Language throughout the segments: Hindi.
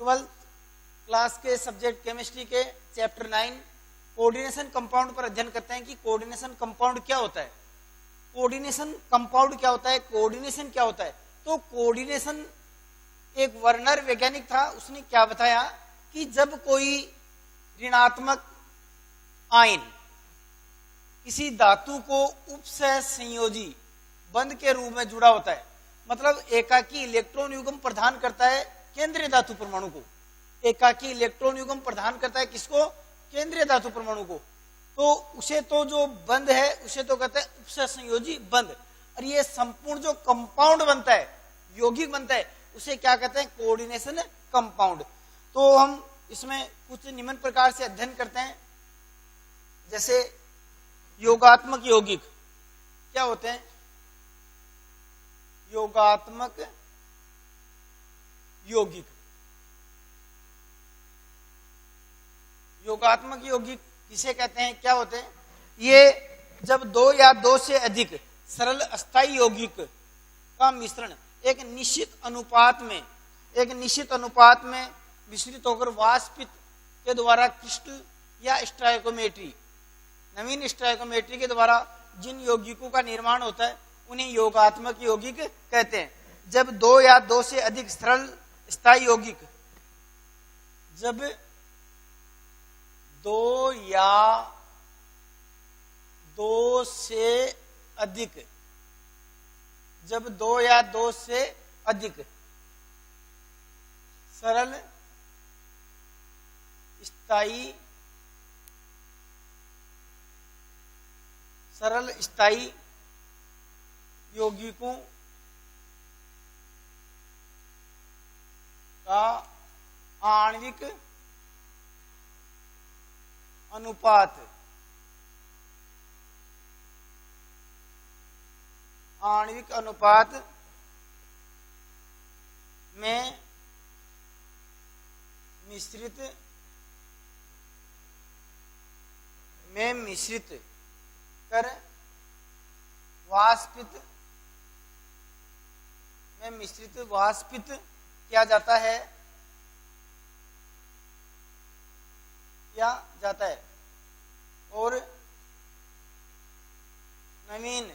12th क्लास के सब्जेक्ट केमिस्ट्री के चैप्टर 9 कोऑर्डिनेशन कंपाउंड पर अध्ययन करते हैं कि कोऑर्डिनेशन कंपाउंड क्या होता है। कोऑर्डिनेशन कंपाउंड क्या होता है, कोऑर्डिनेशन क्या होता है। तो कोऑर्डिनेशन एक वर्नर वैज्ञानिक था, उसने क्या बताया कि जब कोई ऋणात्मक आयन किसी धातु को उपसह संयोजी बंध के रूप में जुड़ा होता है, मतलब एकाकी इलेक्ट्रॉन युग्म प्रदान करता है केंद्रीय धातु परमाणु को, एकाकी इलेक्ट्रॉन युग्म प्रदान करता है किसको, केंद्रीय धातु परमाणु को, तो उसे तो जो बंध है उसे तो कहते हैं उपसह संयोजी बंध। और ये संपूर्ण जो कंपाउंड बनता है, यौगिक बनता है, उसे क्या कहते हैं, कोऑर्डिनेशन कंपाउंड। तो हम इसमें कुछ निम्न प्रकार से अध्ययन करते हैं, जैसे योगात्मक यौगिक क्या होते हैं, योगात्मक यौगिक, योगात्मक यौगिक किसे कहते हैं, क्या होते हैं, ये जब दो या दो से अधिक सरल अस्थायी यौगिक का मिश्रण एक निश्चित अनुपात में मिश्रित होकर वाष्पित के द्वारा क्रिस्टल या स्टोइकोमेट्री, नवीन स्टोइकोमेट्री के द्वारा जिन यौगिकों का निर्माण होता है उन्हें योगात्मक यौगिक कहते हैं। जब दो या दो से अधिक सरल स्थायी यौगिक, जब दो या दो से अधिक, जब दो या दो से अधिक सरल स्थायी यौगिकों का आणविक अनुपात में मिश्रित कर वाष्पित किया जाता है और नवीन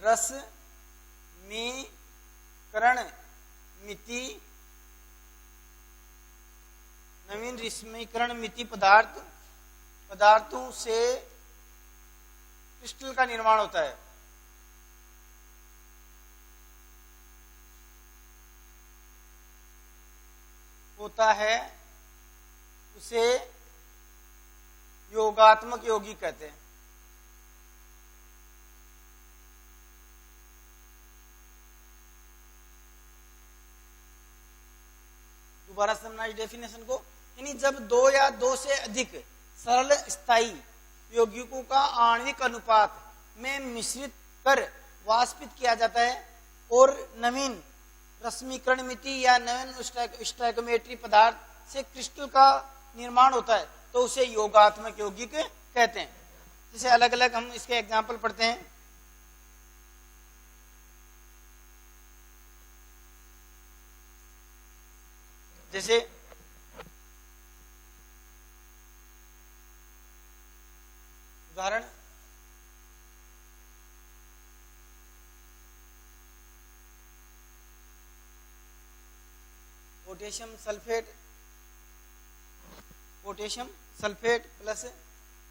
रश्मीकरण मिति पदार्थों से क्रिस्टल का निर्माण होता है। उसे योगात्मक यौगिक कहते हैं। दोबारा समझना इस डेफिनेशन को, यानी जब दो या दो से अधिक सरल स्थायी यौगिकों का आणविक अनुपात में मिश्रित कर वाष्पित किया जाता है और नवीन रश्मीकरण मिति या नवीन स्टोइकोमेट्री पदार्थ से क्रिस्टल का निर्माण होता है, तो उसे योगात्मक यौगिक कहते हैं। जैसे अलग अलग हम इसके एग्जाम्पल पढ़ते हैं। जैसे उदाहरण, potassium sulphate plus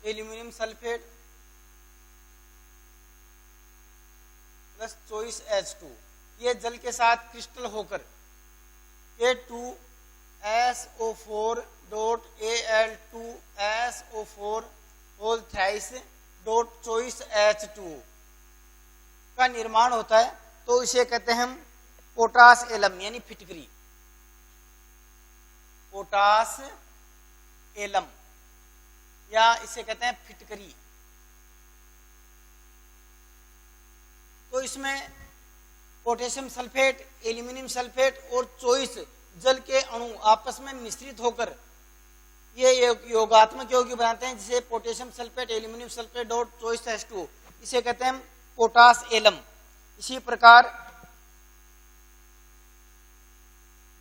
aluminium sulphate plus choice H2, ये जल के साथ क्रिस्टल होकर A2SO4.Al2SO4 whole thrice dot choice H2 का निर्माण होता है, तो इसे कहते हैं हम पोटास एलम यानी फिटकरी, पोटास एलम या इसे कहते हैं फिटकरी। तो इसमें पोटेशियम सल्फेट, एल्यूमिनियम सल्फेट और चॉइस जल के अणु आपस में मिश्रित होकर ये योगात्मक यौगिक बनाते हैं, जिसे potassium sulphate, aluminium sulphate dot choice H2, इसे कहते हैं पोटास एलम। इसी प्रकार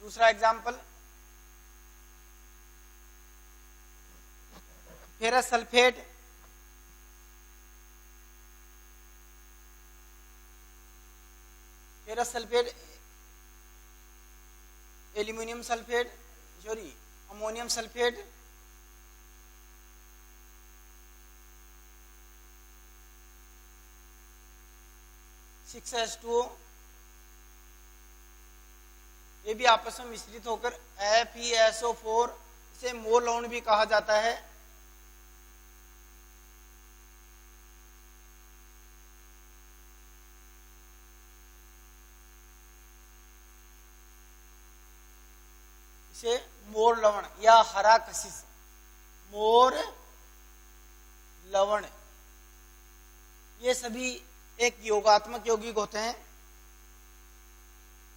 दूसरा example, ferrous sulphate, ferrous sulphate, aluminium sulphate, sorry ammonium sulphate, (6H2O), ये भी आपस में मिश्रित होकर FeSO4, इसे मोर लवण भी कहा जाता है। इसे मोर लवण या हरा कशिश, मोर लवण, ये सभी एक योगात्मक यौगिक होते हैं।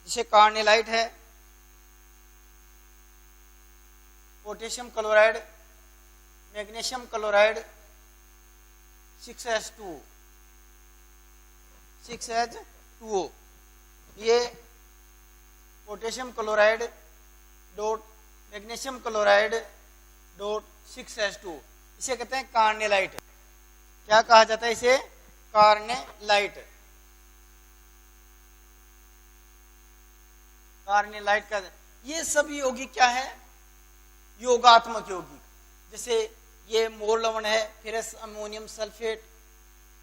जैसे कार्नेलाइट है, potassium chloride, magnesium chloride, 6H2O, 6H2O, ये potassium chloride dot magnesium chloride dot 6H2O, इसे कहते हैं कार्नेलाइट। क्या कहा जाता है इसे? कार्नेलाइट। कार्नेलाइट का ये सब यौगिक क्या है? योगात्मक यौगिक। जैसे ये मोर लवण है, ferrous ammonium sulphate,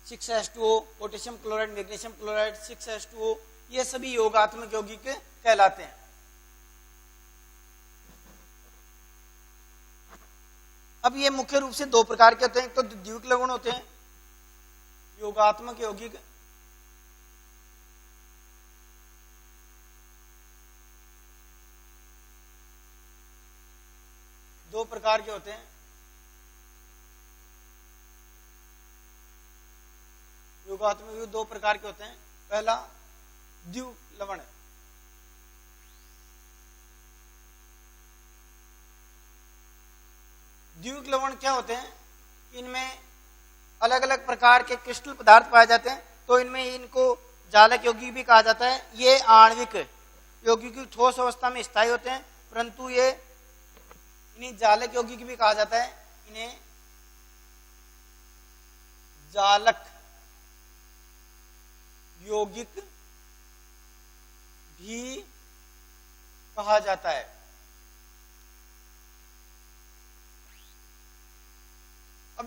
6H2O, potassium chloride, magnesium chloride, 6H2O, ये सभी योगात्मक यौगिक कहलाते हैं। अब ये मुख्य रूप से दो प्रकार के होते हैं, एक तो द्वितीयक लवण होते हैं योगात्मक यौगिक, दो प्रकार के होते हैं। योगात्मक यौगिक दो प्रकार के होते हैं। पहला द्वितीयक लवण, द्वितीयक लवण क्या होते हैं? इनमें अलग अलग प्रकार के क्रिस्टल पदार्थ पाए जाते हैं, तो इनमें इनको जालक यौगिक भी कहा जाता है। ये आणविक यौगिक ठोस अवस्था में स्थायी होते हैं, परंतु ये इन्हें जालक यौगिक भी कहा जाता है। इन्हें जालक यौगिक भी कहा जाता है। अब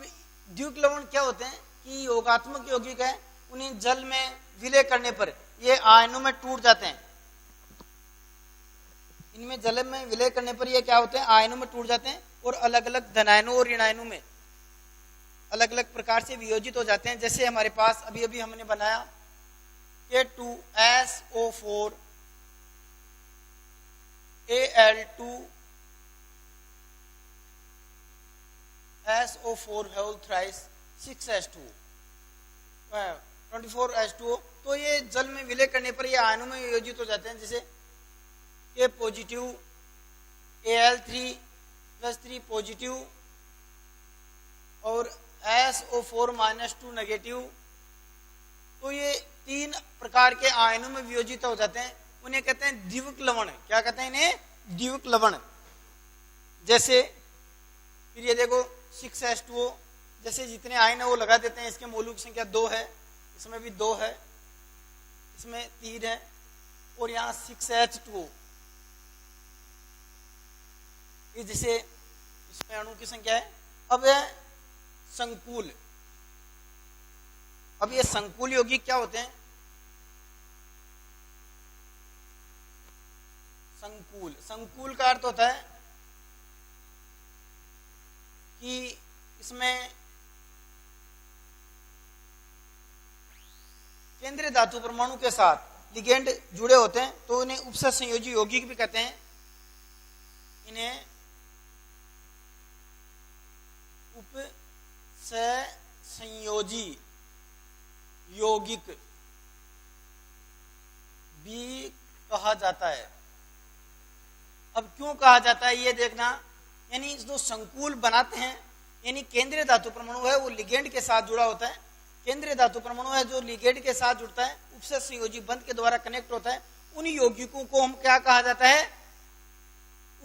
द्वितीयक लवण क्या होते हैं कि योगात्मक यौगिक है, उन्हें जल में विलय करने पर ये आयनों में टूट जाते हैं। इनमें जल में विलय करने पर ये क्या होते हैं? आयनों में टूट जाते हैं और अलग अलग धनायनों और ऋणायनों में अलग अलग प्रकार से वियोजित हो जाते हैं। जैसे हमारे पास अभी अभी हमने बनाया K2SO4 Al2 SO4 whole thrice 6H2 24H2O, तो ये जल में विलय करने पर ये आयनों में वियोजित हो जाते हैं। जैसे K पॉजिटिव, Al3+3 पॉजिटिव और SO4-2 नेगेटिव, तो ये तीन प्रकार के आयनों में वियोजित हो जाते हैं। उन्हें कहते हैं द्वितीयक लवण। क्या कहते हैं इन्हें? द्वितीयक लवण। जैसे फिर ये देखो 6H2O, जैसे जितने आयन है वो लगा देते हैं। इसके मोलुक संख्या 2 है, इसमें भी 2 है, इसमें 3 है, और यहाँ 6H2O, ये जैसे इसमें अणु की संख्या है। अब है संकुल। अब ये संकुल यौगिक क्या होते हैं? संकुल, संकुल का अर्थ होता है कि इसमें केंद्रीय धातु परमाणु के साथ लिगेंड जुड़े होते हैं, तो इन्हें उपसह संयोजी यौगिक भी कहते हैं। इन्हें उपसह संयोजी यौगिक भी कहा जाता है। अब क्यों कहा जाता है ये देखना, यानी जो संकुल बनाते हैं, यानी केंद्रीय धातु परमाणु है वो लिगेंड के साथ जुड़ा होता है। केंद्रीय धातु परमाणु है जो लिगेंड के साथ जुड़ता है, उपसह संयोजी बंध के द्वारा कनेक्ट होता है। उन यौगिकों को हम क्या कहा जाता है?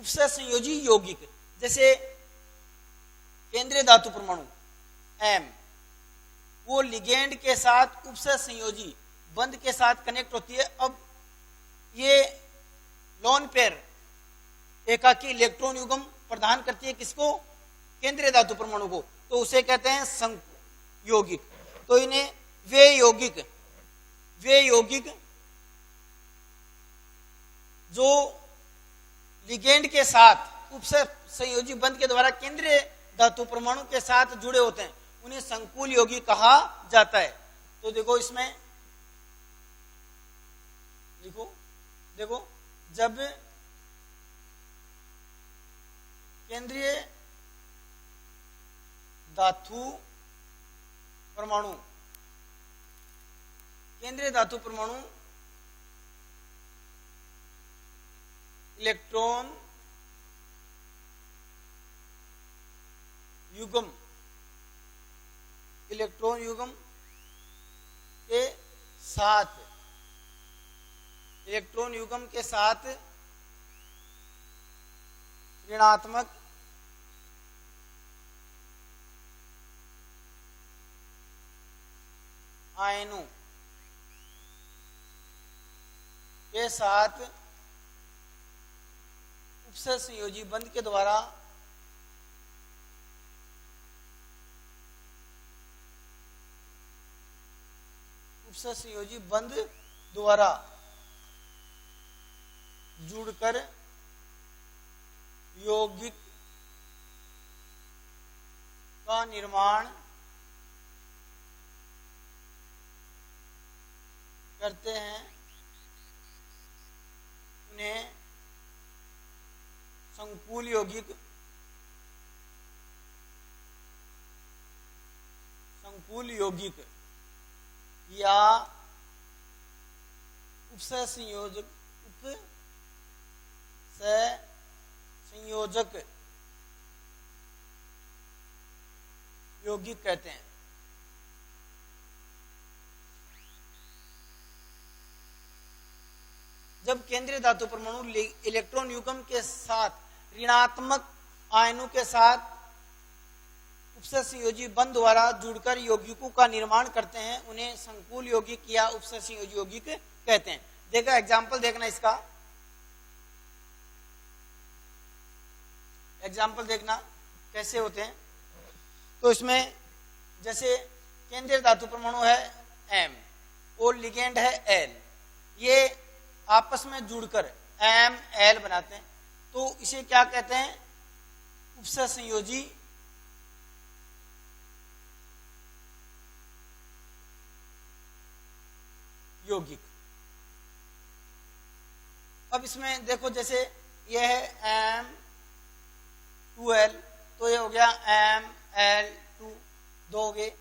उपसह संयोजी यौगिक, जैसे केंद्रीय धातु परमाणु M, वो लिगेंड के साथ उपसह संयोजी बंध के साथ कनेक्ट होती है। अब ये लोन पेयर एकाकी इलेक्ट्रॉन युग्म प्रदान करती है किसको? केंद्रीय धातु परमाणु को, तो उसे कहते हैं संयौगिक। तो इन्हें वे यौगिक जो लिगेंड के साथ उपसह संयोजी बंध के द्वारा केंद्रीय धातु परमाणु के साथ जुड़े होते हैं, उन्हें संकुल यौगिक कहा जाता है। तो देखो इसमें देखो जब केंद्रीय धातु परमाणु इलेक्ट्रॉन युग्म के साथ ऋणात्मक आयनों के साथ उपसह संयोजी बंध के द्वारा जुड़कर यौगिक का निर्माण करते हैं, उन्हें संकुल यौगिक या उपसह संयोजक यौगिक कहते हैं। जब केंद्रीय धातु परमाणु इलेक्ट्रॉन युग्म के साथ ऋणात्मक आयनों के साथ उपसह संयोजी बंध द्वारा जुड़कर यौगिकों का निर्माण करते हैं, उन्हें संकुल यौगिक या उपसह संयोजी यौगिक कहते हैं। देखा एग्जाम्पल देखना, इसका एग्जाम्पल देखना कैसे होते हैं। तो इसमें जैसे केंद्रीय धातु परमाणु है M और लिगेंड है L, ये आपस में जुड़कर ML बनाते हैं, तो इसे क्या कहते हैं? उपसह संयोजी यौगिक। अब इसमें देखो जैसे यह है M2L, तो ये हो गया ML2, दो हो गए।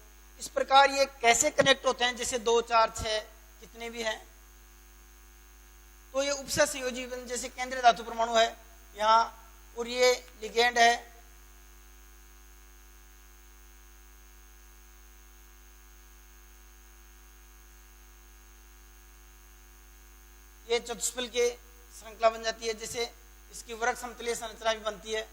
इस प्रकार ये कैसे कनेक्ट होते हैं? जैसे 2, 4, 6 कितने भी हैं, तो ये उपसह संयोजी जैसे केंद्रीय धातु परमाणु है यहाँ और ये लिगेंड है, ये चतुष्फल के श्रृंखला बन जाती है, जैसे इसकी वृक्क समतलीय संरचना भी बनती है।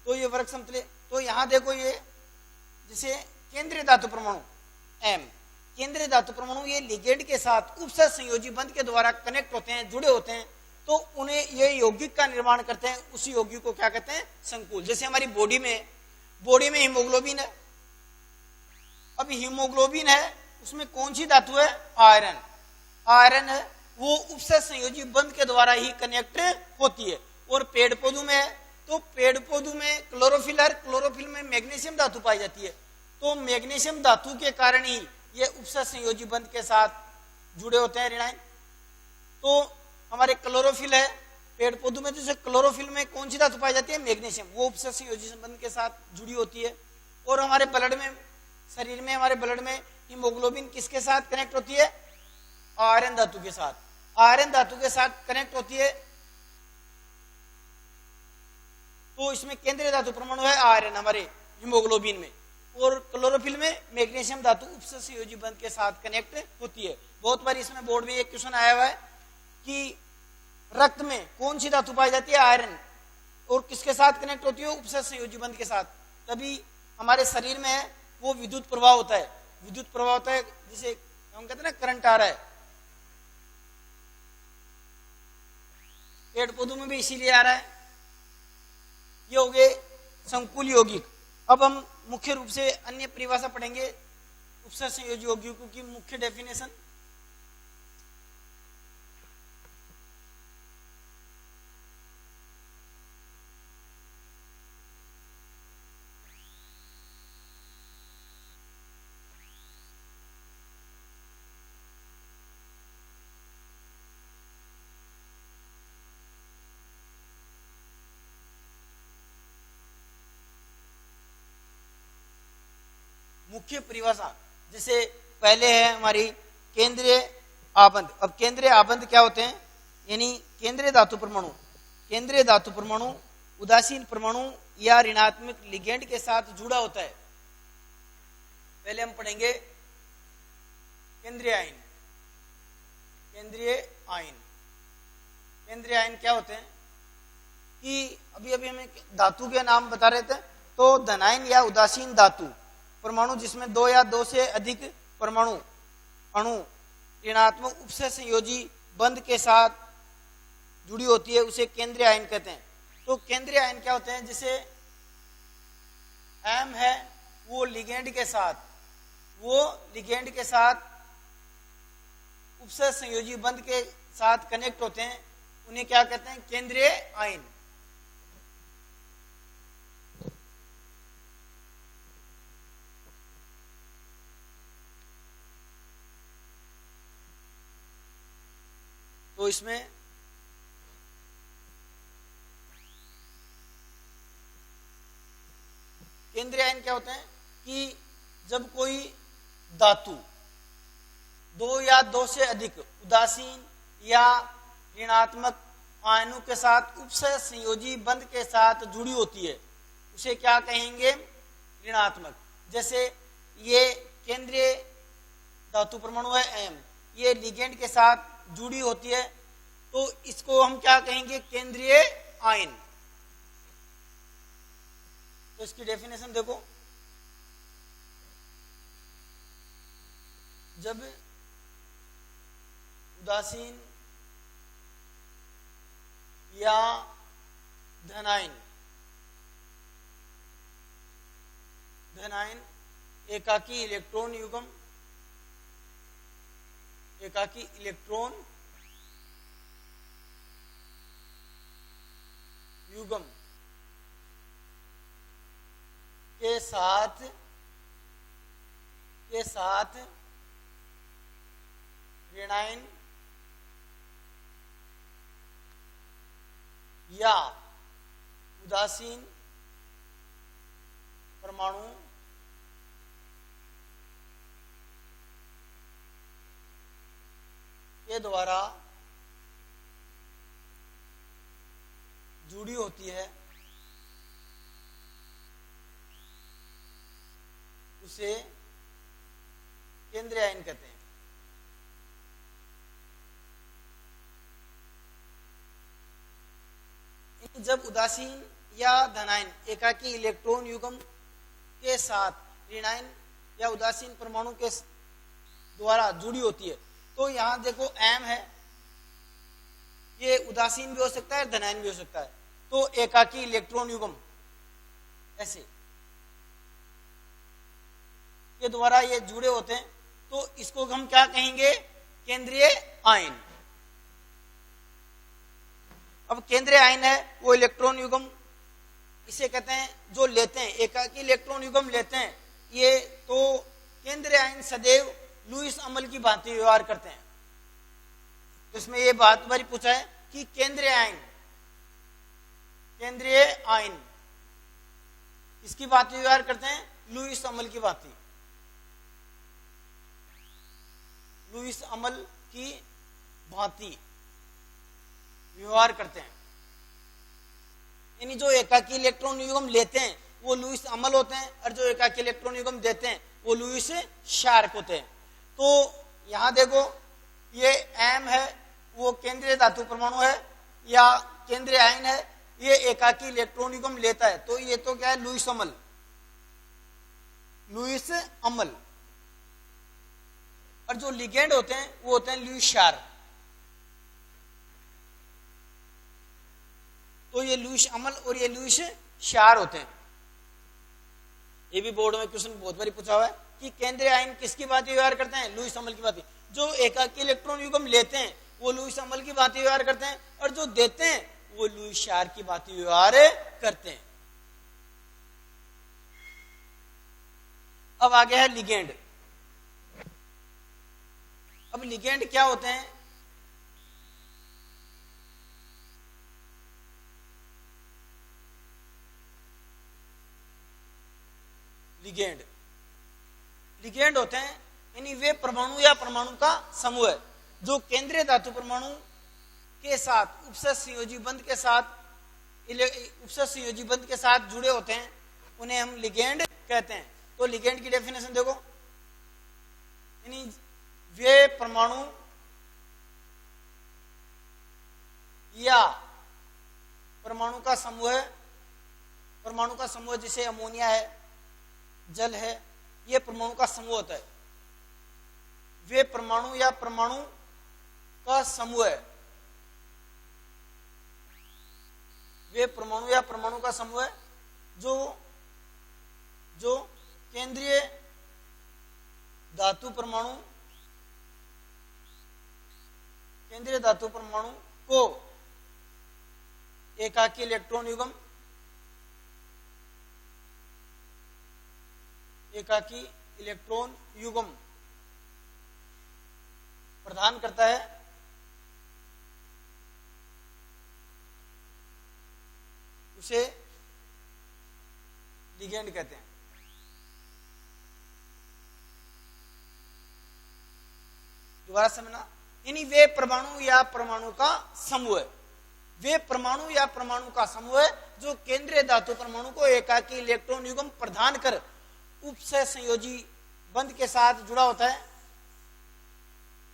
तो ये वृक्क समतलीय, तो यहां देखो ये जैसे केंद्रीय धातु परमाणु M, केंद्रीय धातु परमाणु ये लिगेंड के साथ उपसह संयोजी बंध के द्वारा कनेक्ट होते हैं, जुड़े होते हैं, तो उन्हें ये यौगिक का निर्माण करते हैं। उसी यौगिक को क्या कहते हैं? संकुल। जैसे हमारी बॉडी में हीमोग्लोबिन है। अब हीमोग्लोबिन है, उसमें कौन सी धातु है? आयरन है, वो उपसह संयोजी बंध के द्वारा ही कनेक्ट होती है। और पेड़ पौधों में है, तो पेड़ पौधों में क्लोरोफिल में मैग्नीशियम धातु पाई जाती है, तो मैग्नीशियम धातु के कारण ही ये उपसह संयोजी बंध के साथ जुड़े होते हैं ऋणायन। तो हमारे क्लोरोफिल है पेड़ पौधों में, जैसे क्लोरोफिल में कौन सी धातु पाई जाती है? मैग्नीशियम, वो उपसह संयोजी बंध के साथ जुड़ी होती है। और हमारे ब्लड में, हमारे ब्लड में हीमोग्लोबिन किसके साथ कनेक्ट होती है? आयरन धातु के साथ। आयरन धातु के साथ कनेक्ट होती है, तो इसमें केंद्रीय धातु परमाणु है आयरन हमारे हीमोग्लोबिन में, और क्लोरोफिल में मैग्नीशियम धातु उपसंयोजी बंध के साथ कनेक्ट होती है। बहुत बार इसमें बोर्ड में एक क्वेश्चन आया हुआ है कि रक्त में कौन सी धातु पाई जाती है, आयरन, और किसके साथ कनेक्ट होती है, उपसंयोजी बंध के साथ। तभी हमारे शरीर में है वो विद्युत प्रवाह होता है, विद्युत प्रवाह होता है जिसे हम कहते हैं ना करंट आ रहा है, पेड़ पौधों में भी इसीलिए आ रहा है। ये हो गए संकुल यौगिक। अब हम मुख्य रूप से अन्य परिभाषा पढ़ेंगे उपसंयोजी यौगिकों की मुख्य डेफिनेशन। मुख्य परिभाषा जैसे पहले है हमारी केंद्रीय आबंध। अब केंद्रीय आबंध क्या होते हैं, यानी केंद्रीय धातु परमाणु, केंद्रीय धातु परमाणु उदासीन परमाणु या ऋणात्मक लिगेंड के साथ जुड़ा होता है। पहले हम पढ़ेंगे केंद्रीय आयन। केंद्रीय आयन, केंद्रीय आयन क्या होते हैं कि अभी अभी हमें धातु के नाम बता रहे थे, तो धनायन या उदासीन धातु परमाणु जिसमें दो या दो से अधिक परमाणु अणु ऋणात्मक उपसंयोजी बंध के साथ जुड़ी होती है, उसे केंद्रीय आयन कहते हैं। तो केंद्रीय आयन क्या होते हैं, जैसे एम है वो लिगेंड के साथ उपसंयोजी बंध के साथ कनेक्ट होते हैं, उन्हें क्या कहते हैं, केंद्रीय आयन। तो इसमें केंद्रीय आयन क्या होते हैं कि जब कोई धातु दो या दो से अधिक उदासीन या ऋणात्मक आयनों के साथ उपसंयोजी बंध के साथ जुड़ी होती है, उसे क्या कहेंगे, ऋणात्मक। जैसे ये केंद्रीय धातु परमाणु है एम, ये लिगेंड के साथ जुड़ी होती है, तो इसको हम क्या कहेंगे, केंद्रीय आयन। तो इसकी डेफिनेशन देखो, जब उदासीन या धनायन एकाकी इलेक्ट्रॉन युग्म के साथ ऋणायन या उदासीन परमाणु के द्वारा जुड़ी होती है, उसे केंद्रीय आयन कहते हैं। जब उदासीन या धनायन एकाकी इलेक्ट्रॉन युग्म के साथ ऋणायन या उदासीन परमाणु के द्वारा जुड़ी होती है, तो यहां देखो एम है, ये उदासीन भी हो सकता है, धनायन भी हो सकता है, तो एकाकी इलेक्ट्रॉन युग्म ऐसे के द्वारा ये जुड़े होते हैं, तो इसको हम क्या कहेंगे, केंद्रीय आयन। अब केंद्रीय आयन है वो इलेक्ट्रॉन युग्म इसे कहते हैं जो लेते हैं, एकाकी इलेक्ट्रॉन युग्म लेते हैं ये, तो केंद्रीय आयन सदैव लुईस अम्ल की भांति व्यवहार करते हैं। तो इसमें ये बात बारी पूछा है कि केंद्रीय आयन इसकी भांति व्यवहार करते हैं, लुईस अम्ल की भांति। लुईस अम्ल की भांति व्यवहार करते हैं। यानी जो एकाकी इलेक्ट्रॉन युग्म लेते हैं वो लुईस अमल होते हैं और जो एकाकी इलेक्ट्रॉन युग्म देते हैं वो लुईस शार्प होते हैं। तो यहां देखो ये एम है, वो केंद्रीय धातु परमाणु है या केंद्रीय आयन है, ये एकाकी इलेक्ट्रॉन युग्म लेता है, तो ये तो क्या है, लुईस अमल, लुईस अमल। और जो लिगेंड होते हैं वो होते हैं लुईस शार्प। तो ये लुईस अमल और ये लुईस शार होते हैं। ये भी बोर्ड में क्वेश्चन बहुत बारी पूछा हुआ है कि केंद्रीय आयन किसकी बात व्यवहार करते हैं, लुईस अमल की बात। जो एकाकी इलेक्ट्रॉन युग्म लेते हैं वो लुईस अमल की बात व्यवहार करते हैं और जो देते हैं वो लुईस शार की बात व्यवहार करते हैं। अब आगे है लिगेंड। अब लिगेंड क्या होते हैं, लिगेंड, लिगेंड होते हैं यानी वे परमाणु या परमाणु का समूह है जो केंद्रीय धातु परमाणु के साथ उपसर्ग संयोजी बंध के साथ, उपसर्ग संयोजी बंध के साथ जुड़े होते हैं, उन्हें हम लिगेंड कहते हैं। तो लिगेंड की डेफिनेशन देखो, यानी वे परमाणु या परमाणु का समूह है, परमाणु का समूह जैसे अमोनिया है, जल है, ये परमाणु का समूह होता है। वे परमाणु या परमाणु का समूह है, वे परमाणु या परमाणु का समूह है जो केंद्रीय धातु परमाणु, केंद्रीय धातु परमाणु को एकाकी इलेक्ट्रॉन युग्म, एकाकी इलेक्ट्रॉन युग्म प्रदान करता है, उसे लिगेंड कहते हैं। दोबारा समझना, यानी वे परमाणु या परमाणु का समूह है, वे परमाणु या परमाणु का समूह है जो केंद्रीय धातु परमाणु को एकाकी इलेक्ट्रॉन युग्म प्रदान कर उपसह संयोजी बंध के साथ जुड़ा होता है,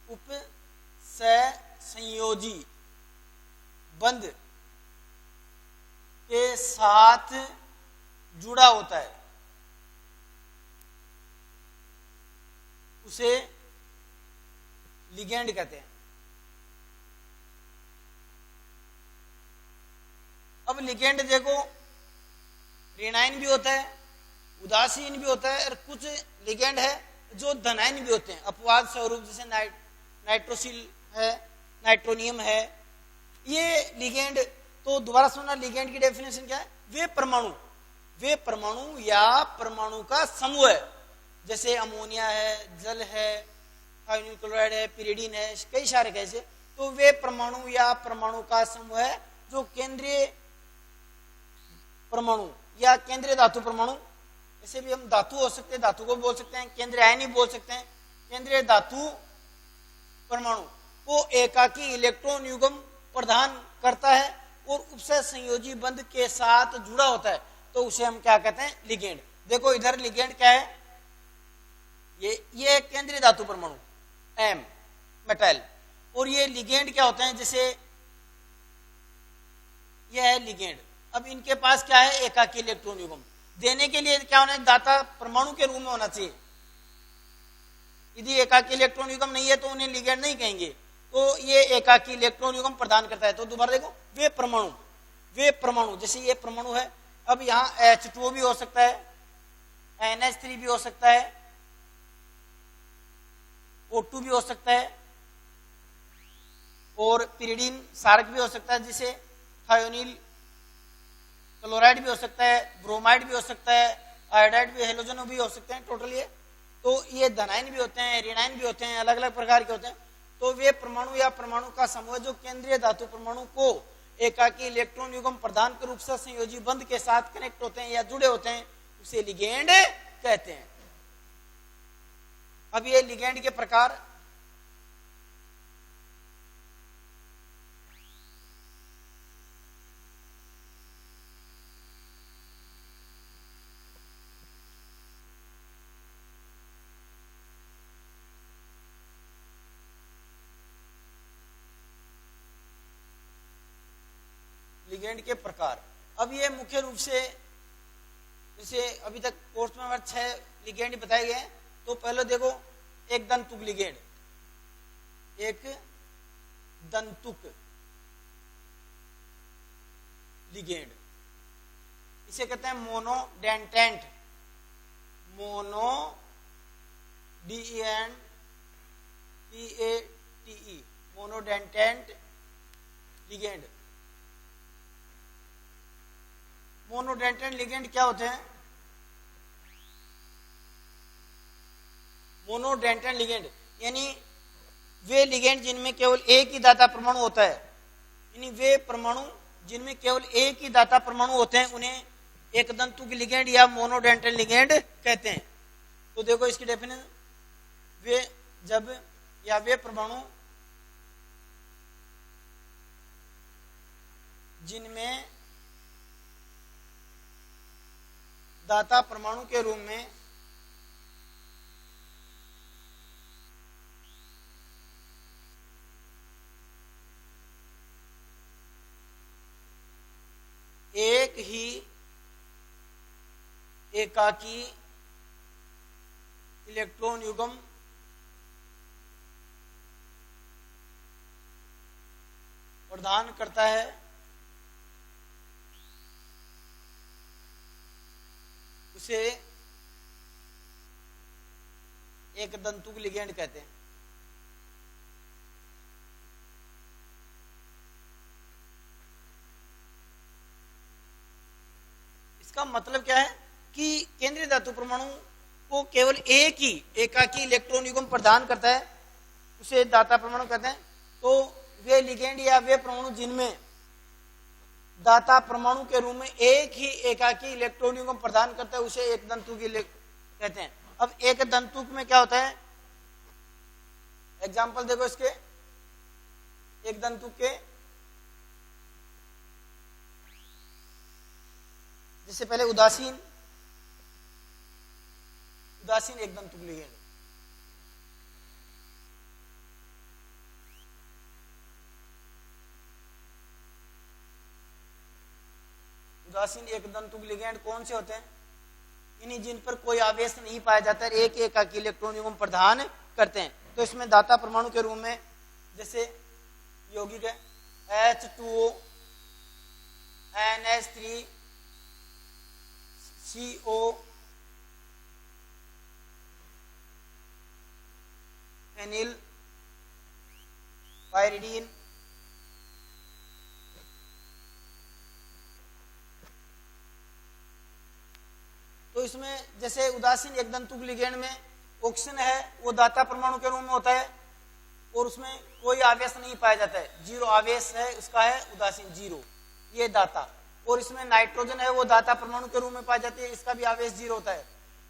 उपसह संयोजी बंध के साथ जुड़ा होता है, उसे लिगेंड कहते हैं। अब लिगेंड देखो, ऋणायन भी होता है, उदासीन भी होता है, और कुछ लिगेंड है जो धनायन भी होते हैं, अपवाद स्वरूप, जैसे नाइट्रोसिल है, नाइट्रोनियम है, ये लिगेंड। तो दोबारा सुनना, लिगेंड की डेफिनेशन क्या है, वे परमाणु या परमाणु का समूह है, जैसे अमोनिया है, जल है, थायोनिल क्लोराइड है, पिरिडीन है, कई सारे कैसे। तो वे परमाणु या परमाणु का समूह है जो केंद्रीय परमाणु या केंद्रीय धातु परमाणु, ऐसे भी हम धातु हो सकते हैं, धातु को बोल सकते हैं, केंद्रीय आयन ही बोल सकते हैं, केंद्रीय धातु परमाणु को एकाकी इलेक्ट्रॉन युग्म प्रदान करता है और उपसह संयोजी बंध के साथ जुड़ा होता है, तो उसे हम क्या कहते हैं, लिगेंड। देखो इधर लिगेंड क्या है, ये केंद्रीय धातु परमाणु एम मेटल, और ये लिगेंड क्या होते हैं, जैसे यह है लिगेंड। अब इनके पास क्या है, एकाकी इलेक्ट्रॉन युग्म देने के लिए क्या होना है, दाता परमाणु के रूप में होना चाहिए। यदि एकाकी इलेक्ट्रॉन युग्म नहीं है तो उन्हें लिगेंड नहीं कहेंगे, तो ये एकाकी इलेक्ट्रॉन युग्म प्रदान करता है। तो दोबारा देखो, वे परमाणु जैसे ये परमाणु है, अब यहाँ H2O भी हो सकता है, NH3 भी हो सकता है, O2 भी हो सकता है, और पिरिडीन सारक भी हो सकता है, जिसे थायोनिल क्लोराइड भी हो सकता है, ब्रोमाइड भी हो सकता है, आयोडाइड भी, हेलोजन भी हो सकते हैं टोटल ये। तो ये धनायन भी होते हैं, ऋणायन भी होते हैं, अलग अलग प्रकार के होते हैं। तो वे परमाणु या परमाणु का समूह जो केंद्रीय धातु परमाणु को एकाकी इलेक्ट्रॉन युग्म प्रदान कर उपसह संयोजी बंध के साथ कनेक्ट होते हैं या जुड़े होते हैं, उसे लिगेंड कहते हैं। अब ये लिगेंड के प्रकार, लिगेंड के प्रकार। अब ये मुख्य रूप से जैसे अभी तक कोर्स में हमारे 6 लिगेंड बताए गए हैं। तो पहले देखो एक दंतुक लिगेंड, एक दंतुक लिगेंड, इसे कहते हैं मोनोडेंटेंट, मोनोडेंटेंट मोनोडेंटेंट लिगेंड। मोनोडेंटेंट लिगेंड क्या होते हैं? मोनोडेंटेंट लिगेंड यानी वे लिगेंड जिनमें केवल एक ही दाता परमाणु होता है, यानी वे परमाणु जिनमें केवल एक ही दाता परमाणु होते हैं उन्हें एक दंतुक लिगेंड या मोनोडेंटेंट लिगेंड कहते हैं। तो देखो इसकी डेफिनेशन, वे जब या वे परमाणु जिनमें दाता परमाणु के रूप में एक ही एकाकी इलेक्ट्रॉन युग्म प्रदान करता है, उसे एक दंतुक लिगेंड कहते हैं। इसका मतलब क्या है कि केंद्रीय धातु परमाणु को केवल एक ही एकाकी इलेक्ट्रॉन युग्म प्रदान करता है, उसे दाता परमाणु कहते हैं। तो वे लिगेंड या वे परमाणु जिनमें दाता परमाणु के रूप में एक ही एकाकी इलेक्ट्रॉन युग्म प्रदान करता है उसे एक दंतुक कहते हैं। अब एक दंतुक में क्या होता है, एग्जाम्पल देखो इसके, एक दंतुक के जैसे पहले उदासीन एक दंतुक लिगेंड, उदासीन एक दंतुक लिगेंड कौन से होते हैं? यानी जिन पर कोई आवेश नहीं पाया जाता है, एक एकाकी इलेक्ट्रॉन युग्म प्रदान करते हैं। तो इसमें दाता परमाणु के रूप में जैसे यौगिक है H2O, NH3, CO, phenyl, pyridine, तो इसमें जैसे उदासीन एक दंतुक लिगेंड में ऑक्सीजन है, वो दाता परमाणु के रूप में होता है और उसमें कोई आवेश नहीं पाया जाता है, जीरो आवेश है, उसका है उदासीन जीरो, ये दाता। और इसमें नाइट्रोजन है, वो दाता परमाणु के रूप में पाई जाती है, इसका भी आवेश जीरो होता है।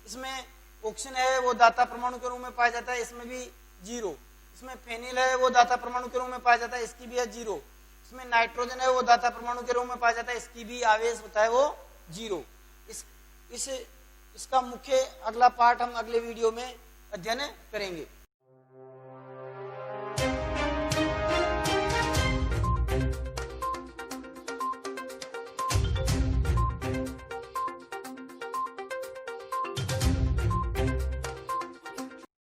इसमें ऑक्सीजन है, वो दाता परमाणु के रूप में पाया जाता है, इसमें भी जीरो। इसमें फेनिल है, वो दाता परमाणु के रूप में पाया जाता है, इसकी भी है जीरो। इसमें नाइट्रोजन है, वो दाता परमाणु के रूप में पाया जाता है, इसकी भी आवेश होता है वो जीरो। इसका मुख्य अगला पार्ट हम अगले वीडियो में अध्ययन करेंगे।